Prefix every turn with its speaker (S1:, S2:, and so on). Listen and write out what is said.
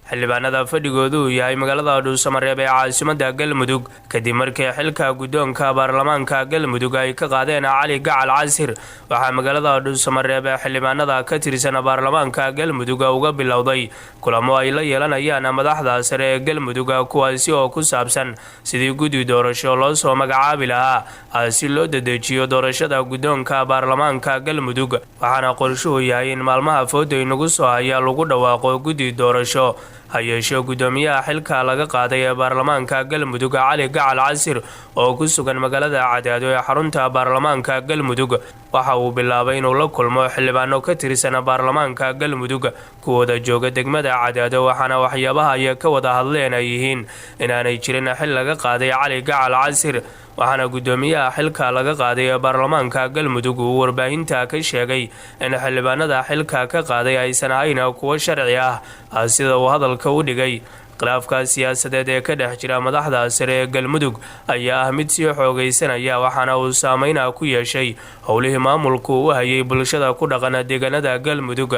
S1: xildhibaanada fadhigoodu yahay magaalada Dhuusamareeb ee caasimadda Galmudug kadib markii xilka guddoonka baarlamaanka Galmudug ay ka qaadeen Cali Gacal Casir waxa magaalada Dhuusamareeb ee xildhibaanada ka tirsan baarlamaanka Galmudug uga bilowday kulamo ay la yeelanayaan madaxda sare ee Galmudug kuwaasi oo ku saabsan sidii guddi doorasho loo soo magacaabi lahaa si loo dedejiyo doorashada guddoonka baarlamaanka Galmudug waxaana qorshuhu yahay in maalmaha fooday nagu soo haya lagu dhawaaqo guddi doorasho hayeeshee gudoomiyaha xilka laga qaaday ee baarlamaanka Galmudug Cali Gacal Casir oo ku sugan magaalada Cadaado ee xarunta baarlamaanka Galmudug waxa uu bilaabay inuu la kulmo xildhibaano ka tirsan baarlamaanka Galmudug kuwada jooga degmada Cadaado waxaana waxyaabaha ay ka wada hadleen ay yihiin inaanay jirin xil laga qaaday Cali Gacal Casir waxaana gudoomiyaha xilka laga qaaday ee baarlamaanka Galmudug uu warbaahinta ka sheegay in xildhibaanada xilka ka qaaday aysan ahayn kuwa sharci ah sida uu hadalka u dhigay khilaafka siyaasadeed ee ka dhex jira madaxda sare ee Galmudug ayaa mid sii xoogaysanaya waxaana uu saameyn ku yeeshay howlihii maamulku u hayay bulshada ku dhaqan deegaanada Galmudug